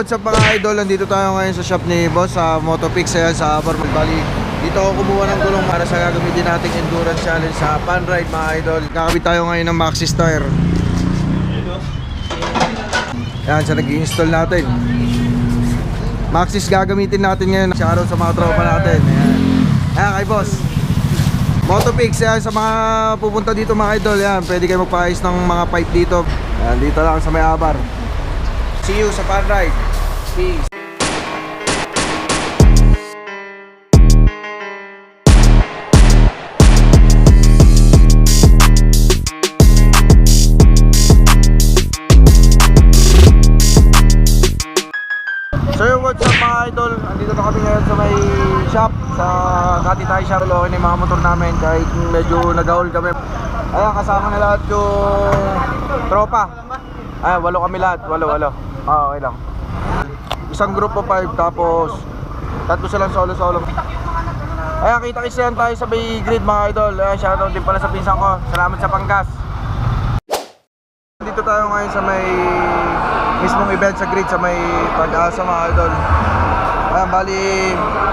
what's up mga idol? Nandito tayo ngayon sa shop ni Boss sa Motopix ayan sa Abar. Bali, dito ako kumuha ng gulong para sa gagamitin nating endurance challenge sa pan ride mga idol. Kakabit tayo ngayon ng Maxxis tire. Ayan, sa nag-i-install natin. Maxxis gagamitin natin ngayon. Shoutout sa mga tropa natin. Ayan, ayan kay Boss Motopix, ayan, sa mga pupunta dito mga idol. Ayan, pwede kayo magpaayos ng mga pipe dito. Ayan, dito lang sa may Abar. See you sa pan ride. Peace. So what's up mga idol? Andito na kami ngayon sa may shop, sa Kati Thai shop. Okay na yung mga motor namin kahit medyo nag-haul kami. Ayan, kasama na lahat yung tropa. Ayan, 8 kami lahat, 8. Okay lang. Isang group of 5 tapos 3 silang solo-solo. Ayan, kita-kits yan tayo sa may grid mga idol. Ayan, shoutout din pala sa pinsan ko. Salamat sa panggas. Dito tayo ngayon sa may mismong event sa grid sa may Pag-asa mga idol. Ayan, bali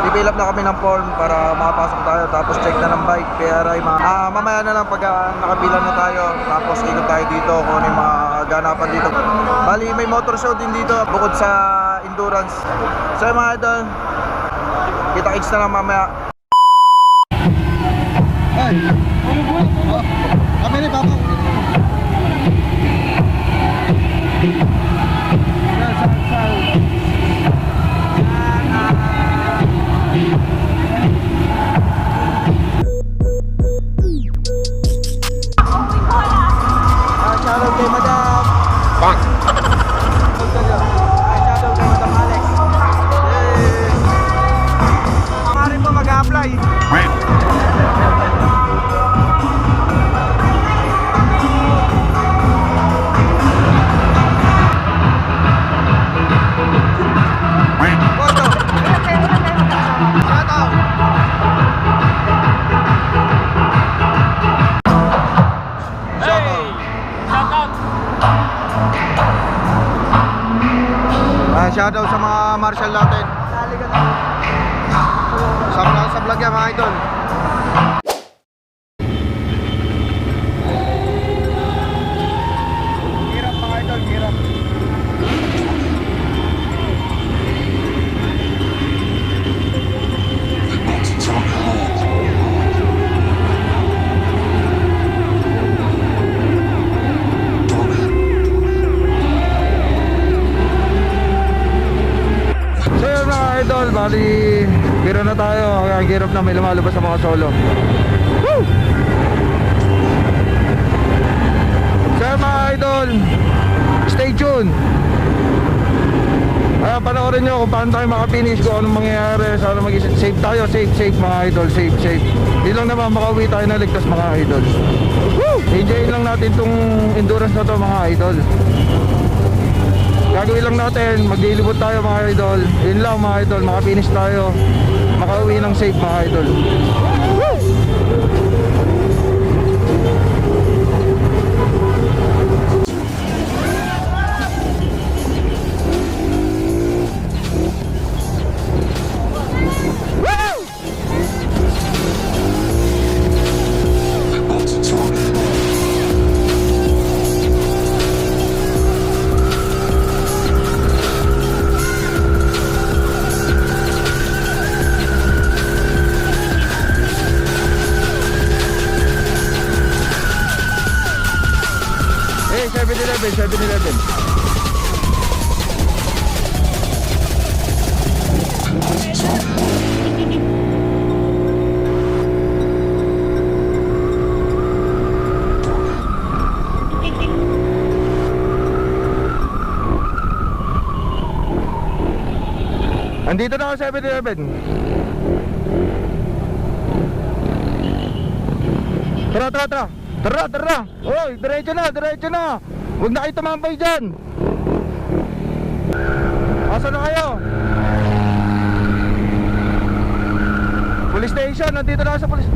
i-fill up na kami ng form para makapasok tayo. Tapos check na ng bike, PRI mamaya na lang pag nakabilan na tayo. Tapos ikot tayo dito kung ano yung mga ganapan dito. Bali may motor show din dito bukod sa endurance. So mga idol, kita-kits na lang mamaya. Hey! Kami rin baka. Shoutout kay Madam Bang. Shoutout kay Madam Alex. Maaaring po mag-apply. Shoutout sa mga marshal natin. Sa vlog yan mga idol. Hirap mga idol, hirap. Idol, bali gira na tayo. Kaya girap na may lumalabas sa mga solo. Woo! So mga idol, stay tuned. Panoorin nyo kung paano tayo makafinish, kung anong mangyayari. Sana mag-safe tayo, safe mga idol. Safe. Hindi lang naman makauwi tayo na ligtas mga idol. Woo! Enjoyin lang natin tong endurance na to mga idol. Gagawin lang natin, maglilibot tayo mga idol. Yun lang mga idol, makafinish tayo, makauwi ng safe mga idol. Woo! Hey, 7-Eleven. Andito na ako sa 7-Eleven. Tara. Oy, diretso na. Huwag na kayo tumambay dyan. Asa na kayo? Police station, nandito na sa police.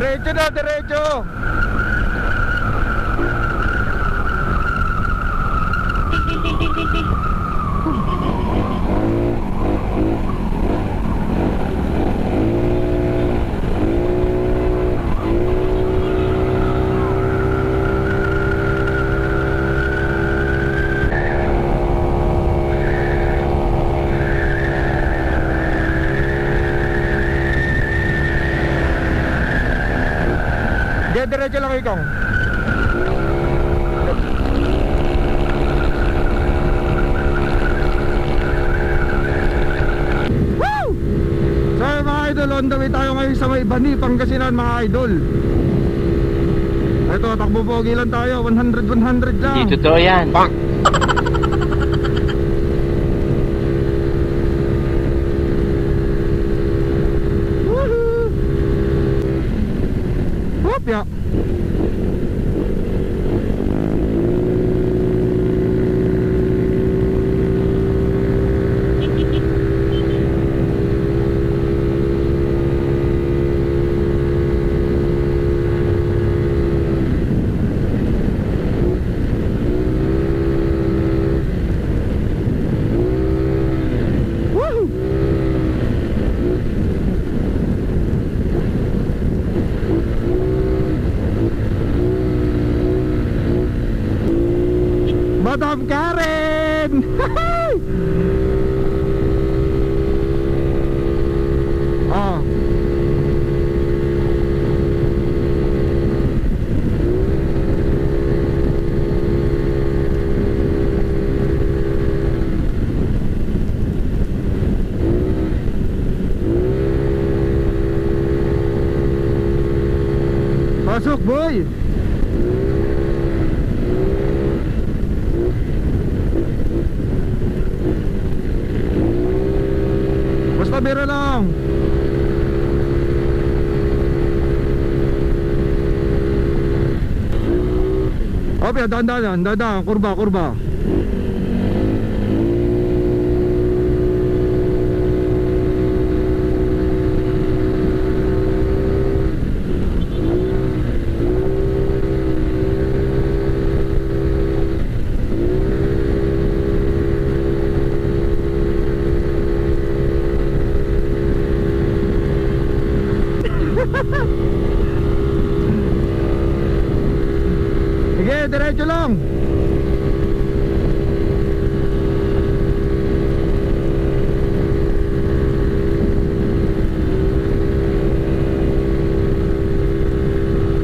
Diretso na, diretso. Diretso lang ikaw. Woo! So mga idol, on the way tayo ngayon sa may Bani, Pangasinan mga idol. Ito, takbo pogi lang tayo, 100 lang. Hindi totoo yan. Bang! Woohoo! Hopya! Madam Karen! Oh. Pasok, boy! Basta biro lang. Okay, dahan-dahan, kurba. Sige, diretso lang.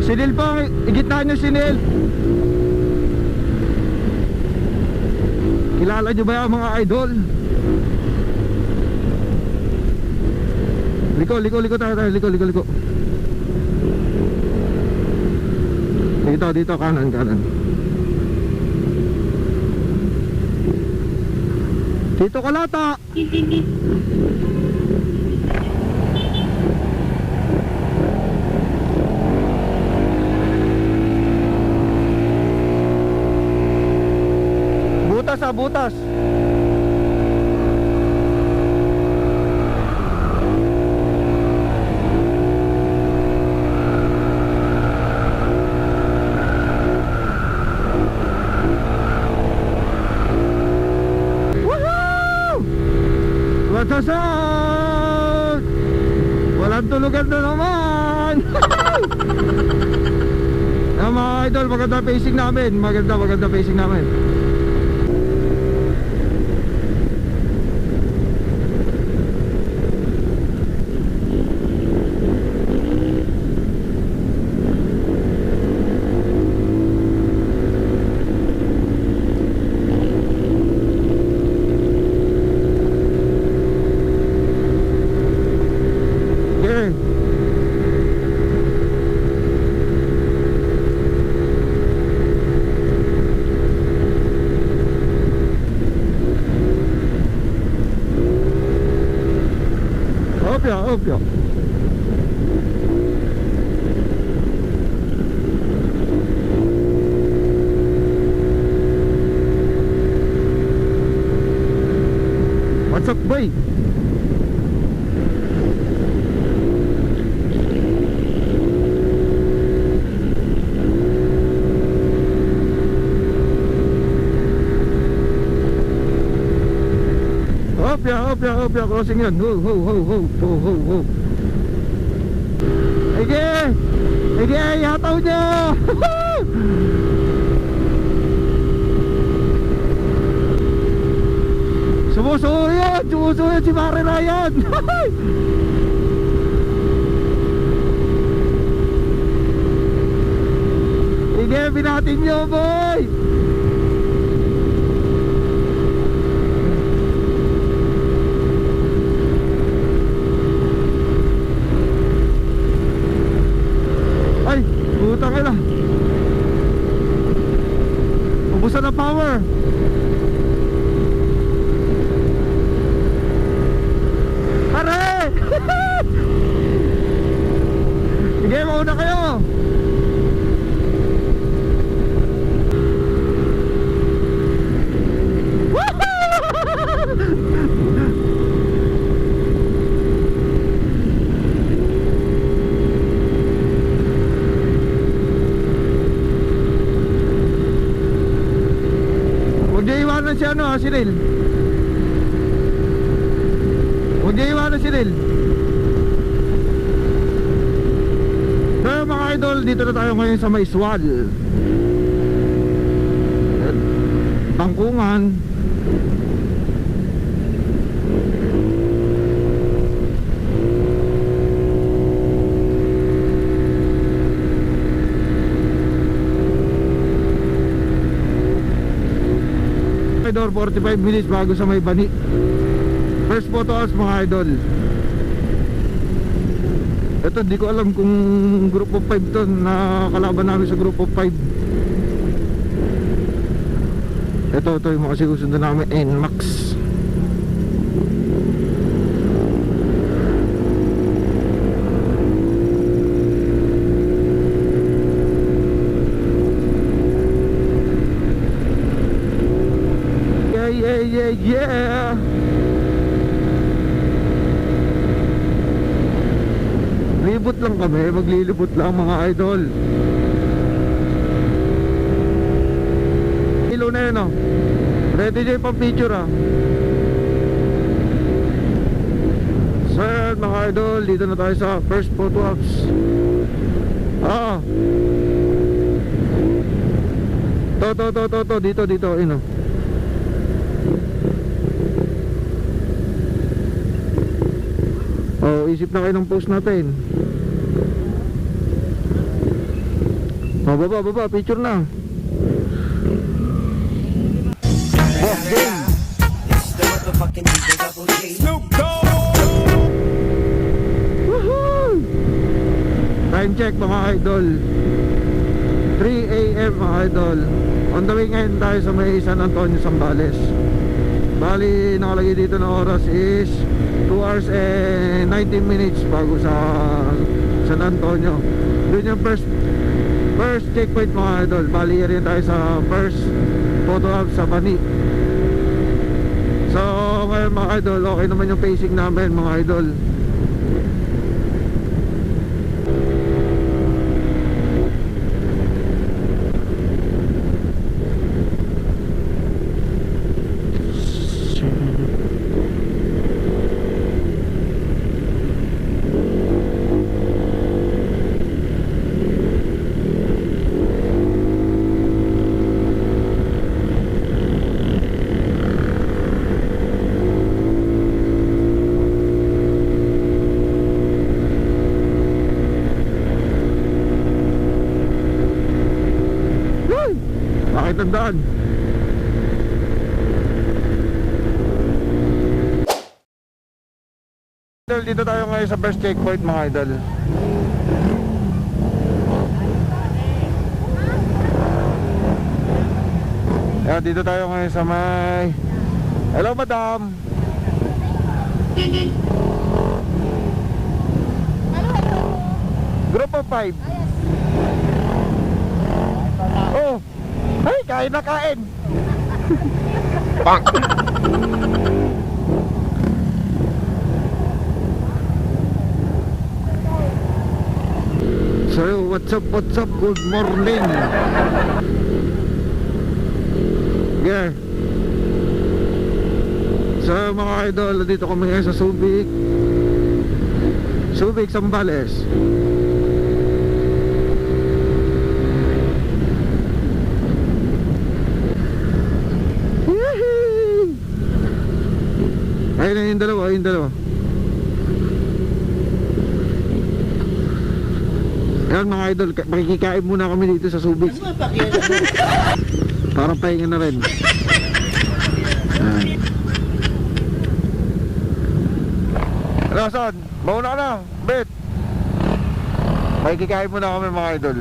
Sinil po, igitnaan nyo sinil. Kilala nyo ba yung mga idol? Liko tayo, liko. Dito, kanan. Dito kalata. Butas. Matasag! Walang tulugan na naman! Yung mga idol, maganda pacing namin. Maganda pacing namin. Opio. What's up, boy? Opya, crossing yan. Ho. Ege, yataw niya. Sumusuyo yan si Mare Ryan. Ege, binatin niyo, boy. Ay, putang ina. Ubusan na power. Pare! Sige, mauna kayo. Si ano, si Ril. Huwag niya iwanan si Ril. So mga idol, dito na tayo ngayon sa Maiswal, Bangkungan. Idol, 45 minutes bago sa may Bani. First photo ops mga idol. Ito, di ko alam kung group of 5 to, na kalaban namin sa group of 5. Ito yung mga sinusundan namin, NMAX. Yeah. Libot lang kami, maglilibot lang mga idol. Ilo na yun, oh. Ready dyan pang picture, ah. So mga idol, dito na tayo sa first photo ops. Dito, yun, oh. Isip na kayo ng post natin. Baba, picture na. Boss game. Woohoo! Time check mga idol, 3 AM mga idol. On the way ngayon tayo sa may San Antonio, Zambales. Bali, nakalagay dito na oras is 2 hours and 19 minutes bago sa San Antonio. Doon yung first checkpoint mga idol. Bali, rin tayo sa first photo op sa Bani. So ngayon mga idol, okay naman yung pacing namin mga idol. Bakit ang daan? Dito tayo ngayon sa first checkpoint mga idol. Ayan, dito tayo ngayon sa may... Hello madam. Group of 5. Oh, ay, kain na kain. Pang. So, what's up, good morning. Yeah. So mga idol, dito kami ngayon sa Subic. Subic, Zambales. Yehey! Ayun na yung dalawa, ayun dalawa. Ayan mga idol, makikikain muna kami dito sa Subic. Para pahinga na rin. Ayan. Nasaan? Mauna ka na, Bet. Makikikain muna kami mga idol.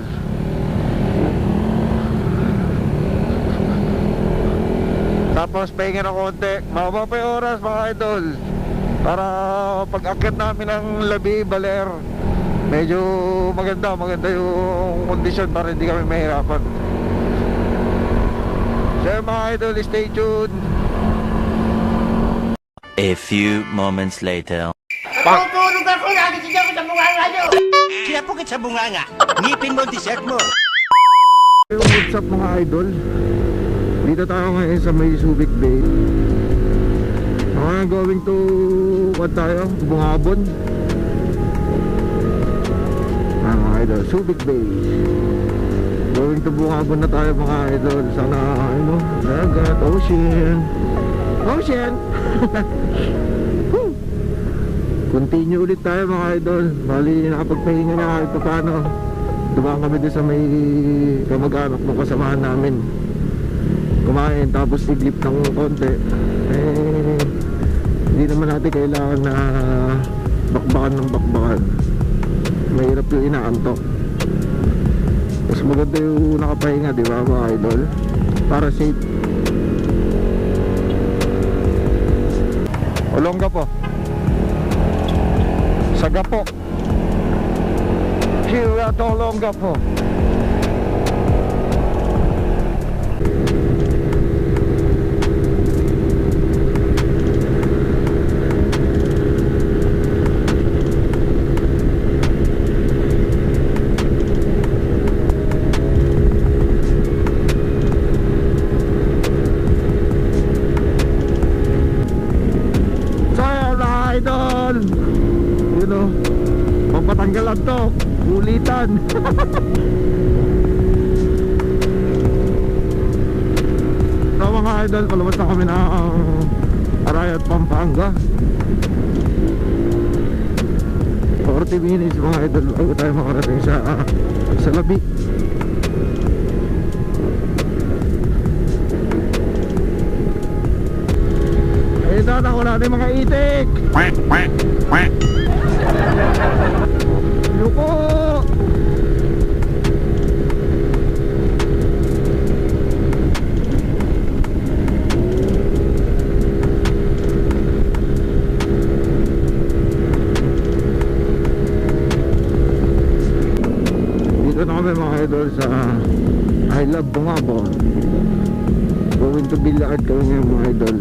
Tapos pahinga na konti. Mababa pa yung oras mga idol. Para pag-akit namin ng Labi, Baler, medyo maganda yung kondisyon para hindi kami mahirapan. So mga idol, stay tuned. A few moments later. Tutulog ako, nagising ako sa bunganga nyo. Kinapukit sa bunganga. Ngipin mo ang t-shirt mo. What's up mga idol? Dito tayo ngayon sa may Subic Bay. Going to what tayo? Bungabon. Mga idol, Subic Bay. Going to Bungabon na tayo mga idol. Sana ano, dagat, ocean. Ocean. Continue ulit tayo mga idol. Bali nakapagpahinga na kahit pa paano. Dumaan kami din sa may kamag-anak ng kasamahan namin. Kumain tapos iglip ng konti. Hindi naman natin kailangan na bakbakan ng bakbakan. Mahirap yung inaantok. Mas maganda yung nakapahinga, di ba mga idol? Para safe. Olongga po. Sagapo. Here at Olongga po. Pampatanggalan to, ulitan. So mga idol, palabas na kami ng Arayat, Pampanga. 40 minutes mga idol bago tayo makarating sa Labi. Ayun na, nakuha natin mga itik. Yuko! Dito na kami mga idol sa I Love Bungabon. Going to Bilyaad kami ngayon mga idol.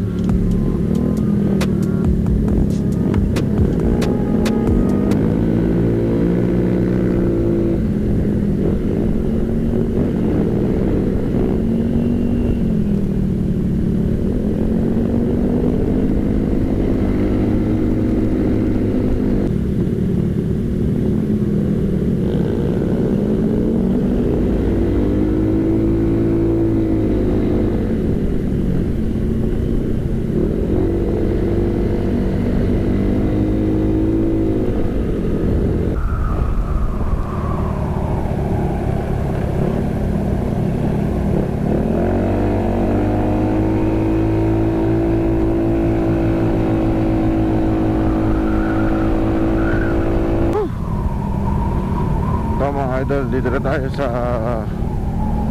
Idol, dito na tayo sa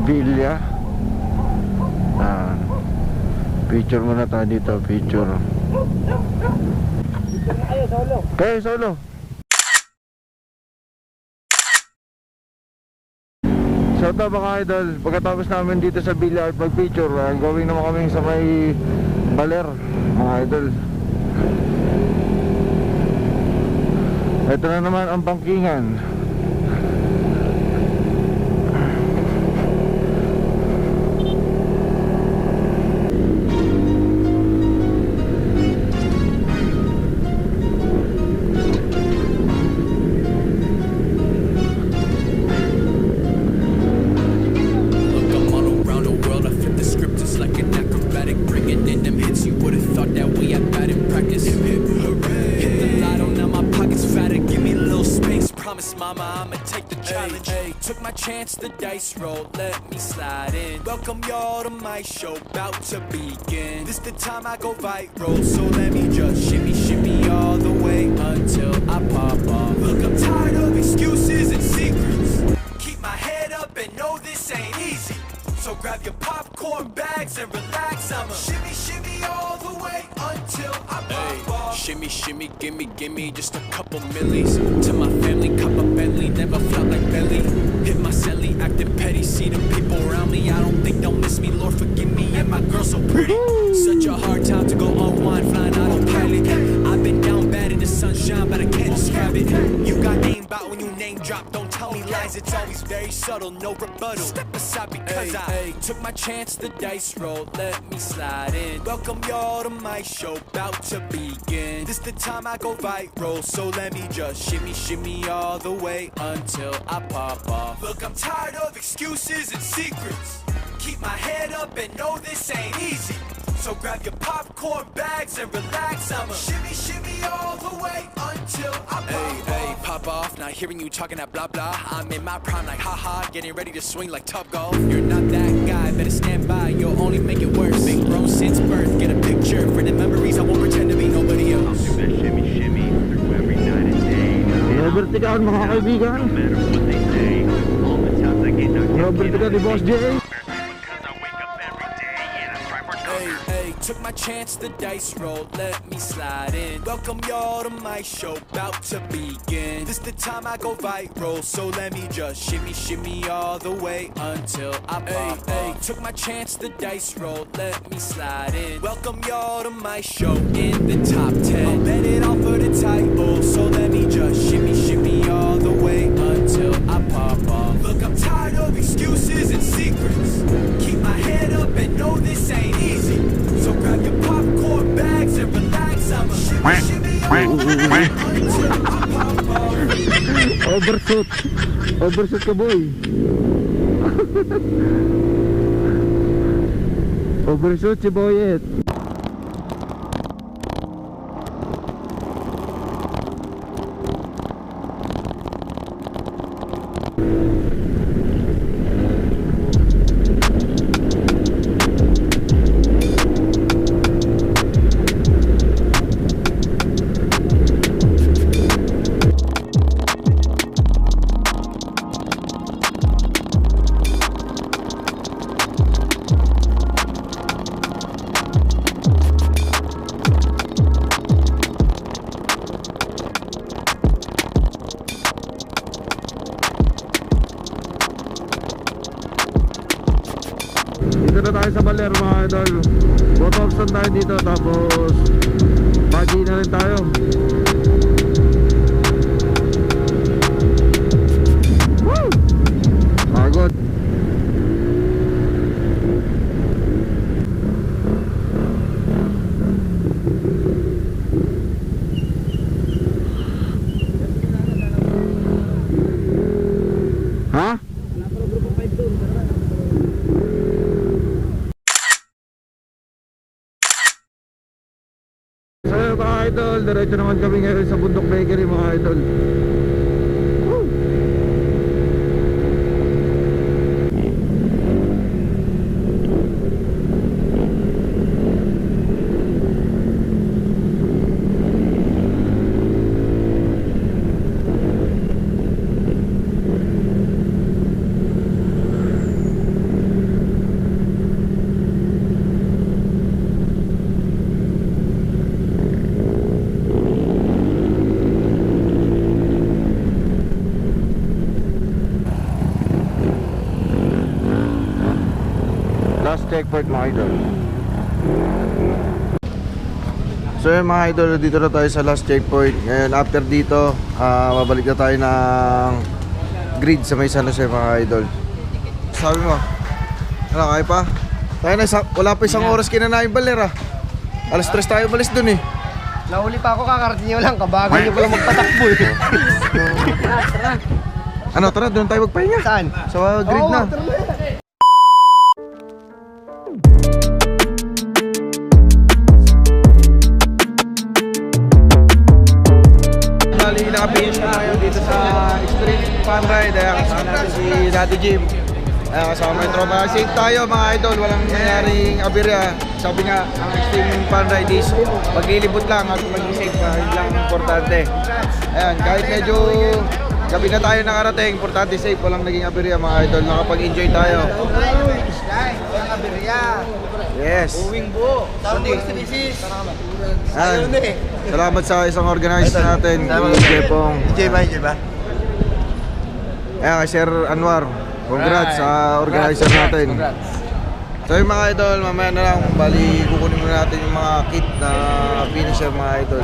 Villa. Picture muna tayo dito, picture. Kayo solo. So ito mga idol, pagkatapos namin dito sa Villa at mag-picture, going naman kami sa may Baler mga idol. Ito na naman ang bangkingan. dice roll, let me slide in. Welcome y'all to my show, about to begin. This the time I go viral, so let me just shimmy all the way until I pop off. Look, I'm tired of excuses and secrets. Keep my head up and know this ain't easy. So grab your popcorn bags and relax. I'ma shimmy all the way until I pop off. Shimmy, gimme just a couple millies. To my family, cop a Bentley, never felt like belly. Hit my celly, acting petty, see them people around me. I don't think they'll miss me, Lord forgive me. And my girl so pretty. Such a hard time to go unwind, flying autopilot. I've been down bad in the sunshine, but I can't describe it. You got aim about when you name drop, don't tell me lies. It's always very subtle, no rebuttal. Step aside because I took my chance, the dice roll, let me slide in. Welcome y'all to my show, about to begin. This the time I go viral, so let me just shimmy all the way until I pop off. Look, I'm tired of excuses and secrets. Keep my head up and know this ain't easy. So grab your popcorn bags and relax. I'ma shimmy all the way until I pop off. Pop off, not hearing you talking that blah blah. I'm in my prime like haha, getting ready to swing like Top Golf. You're not that guy, better stand by, you'll only make it worse. Been grown since birth, get a picture for the memories. I won't pretend to be nobody else. I'll do that shimmy through every night and day. Robert Tigan, mga kaibigan. No matter what they say, all the times I get knocked down. Robert Tigan, di Boss J. Took my chance, the dice roll, let me slide in. Welcome y'all to my show, about to begin. This the time I go viral, so let me just shimmy all the way until I pop off. Took my chance, the dice roll, let me slide in. Welcome y'all to my show, in the top 10. I'll bet it all for the title, so let me just shimmy all the way until I pop off. Look, I'm tired of excuses and secrets. Keep my head up and know this ain't easy. So grab your popcorn bags and relax. I'ma shimmy all the way until I pop off. Overshoot ka boy. Overshoot si Boyet. Dito na tayo sa Baler mga idol. Botoxon tayo dito, tapos Baji na rin tayo. Woo! Pagod. Ha? So mga idol, diretso naman kami ngayon sa Bundok Bakery mga idol. Woo! Last checkpoint mga idol. So yun mga idol, dito na tayo sa last checkpoint. Ngayon after dito, babalik na tayo ng grid sa may San Jose mga idol. Sabi mo, ano kaya pa? Tayo na, wala pa isang oras kinanaing Baler ah. Alas 3 tayo balis dun eh. Nahuli pa ako, kakarating nyo lang. Kabagan nyo pala magpatakbo eh. Tara. Ano, tara, doon tayo magpahinga. Saan? Sa grid na. Tara na. Bali, nakapihis na tayo dito sa Extreme Fun Ride. Kasama natin si Daddy Jim. Ayan, kasama yung tropa. Safe tayo mga idol, walang nangyaring aberya. Sabi nga, ang extreme fun ride is maglilibot lang at maging safe ka. Yun lang importante. Ayan, kahit medyo gabi na tayo nakarating, importante safe, walang naging aberya mga idol. Nakapag-enjoy tayo. Yes. Ayan. Salamat sa isang organizer natin, Jepong. DJ ba? Ayan, kay Sir Anwar. Congrats sa organizer natin. So yung mga idol, mamaya na lang, bali kukunin muna natin yung mga kit na finisher mga idol.